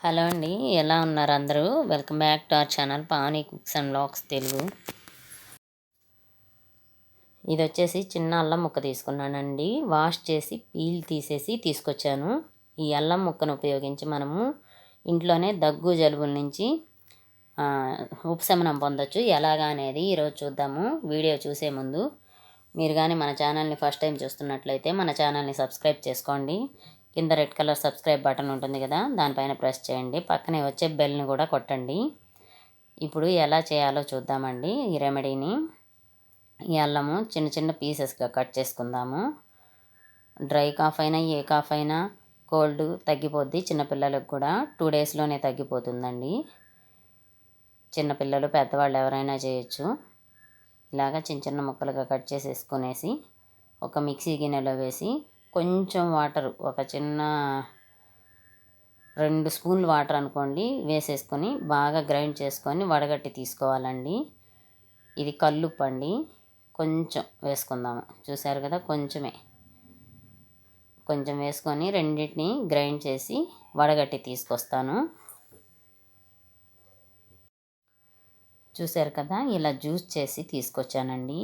Hello అండి, ఎలా ఉన్నారు అందరూ? Welcome back to our channel Pavani cooks and vlogs Telugu. ఇది వచ్చేసి చిన్న అల్లం ముక్క తీసుకున్నానండి. వాష్ చేసి పీల్ తీసేసి తీసుకొచ్చాను. ఈ అల్లం ముక్కను ఉపయోగించి మనము ఇంట్లోనే దగ్గు జలుబుల నుంచి ఉపశమనం పొందొచ్చు. ఎలాగా అనేది ఈరోజు చూద్దాము. వీడియో చూసే ముందు మీరు కానీ మన ఛానల్ని ఫస్ట్ టైం చూస్తున్నట్లయితే మన ఛానల్ని సబ్స్క్రైబ్ చేసుకోండి. కింద రెడ్ కలర్ సబ్స్క్రైబ్ బటన్ ఉంటుంది కదా, దానిపైన ప్రెస్ చేయండి. పక్కనే వచ్చే బెల్ని కూడా కొట్టండి. ఇప్పుడు ఎలా చేయాలో చూద్దామండి. ఈ రెమెడీని ఈ అల్లము చిన్న చిన్న పీసెస్గా కట్ చేసుకుందాము. డ్రై కాఫ్ అయినా ఏ కాఫ్ అయినా కోల్డ్ తగ్గిపోద్ది. చిన్నపిల్లలకు కూడా 2 డేస్లోనే తగ్గిపోతుందండి. చిన్నపిల్లలు పెద్దవాళ్ళు ఎవరైనా చేయొచ్చు. ఇలాగా చిన్న చిన్న ముక్కలుగా కట్ చేసేసుకునేసి ఒక మిక్సీ గిన్నెలో వేసి కొంచెం వాటర్, ఒక చిన్న 2 స్పూన్లు వాటర్ అనుకోండి, వేసేసుకొని బాగా గ్రైండ్ చేసుకొని వడగట్టి తీసుకోవాలండి. ఇది కల్లుప్పు అండి, కొంచెం వేసుకుందాము. చూసారు కదా, కొంచెం వేసుకొని రెండింటిని గ్రైండ్ చేసి వడగట్టి తీసుకొస్తాను. చూసారు కదా, ఇలా జ్యూస్ చేసి తీసుకొచ్చానండి.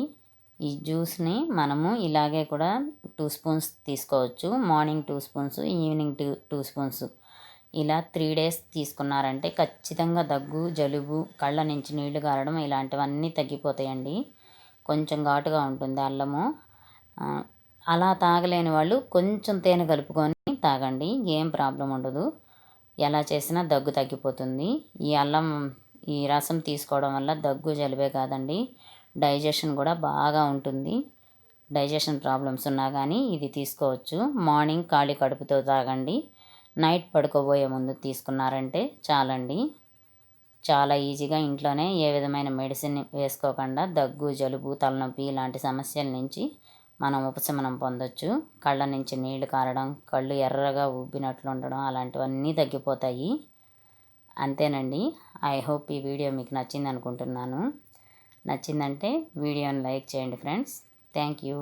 ఈ జ్యూస్ని మనము ఇలాగే కూడా 2 స్పూన్స్ తీసుకోవచ్చు. Morning 2 spoons, evening 2 spoons. ఇలా 3 డేస్ తీసుకున్నారంటే ఖచ్చితంగా దగ్గు జలుబు, కళ్ళ నుంచి నీళ్లు గారడం ఇలాంటివన్నీ తగ్గిపోతాయండి. కొంచెం ఘాటుగా ఉంటుంది అల్లము. అలా తాగలేని వాళ్ళు కొంచెం తేనె కలుపుకొని తాగండి, ఏం ప్రాబ్లం ఉండదు. ఎలా చేసినా దగ్గు తగ్గిపోతుంది. ఈ రసం తీసుకోవడం వల్ల దగ్గు జలుబే కాదండి, డైజెషన్ కూడా బాగా ఉంటుంది. డైజెషన్ ప్రాబ్లమ్స్ ఉన్నా కానీ ఇది తీసుకోవచ్చు. మార్నింగ్ ఖాళీ కడుపుతో తాగండి. నైట్ పడుకోబోయే ముందు తీసుకున్నారంటే చాలండి. చాలా ఈజీగా ఇంట్లోనే ఏ విధమైన మెడిసిన్ వేసుకోకుండా దగ్గు జలుబు తలనొప్పి ఇలాంటి సమస్యల నుంచి మనం ఉపశమనం పొందొచ్చు. కళ్ళ నుంచి నీళ్లు కారడం, కళ్ళు ఎర్రగా ఉబ్బినట్లు ఉండడం అలాంటివన్నీ తగ్గిపోతాయి. అంతేనండి. ఐ హోప్ ఈ వీడియో మీకు నచ్చింది అనుకుంటున్నాను. నచ్చిందంటే వీడియోని లైక్ చేయండి ఫ్రెండ్స్. Thank you.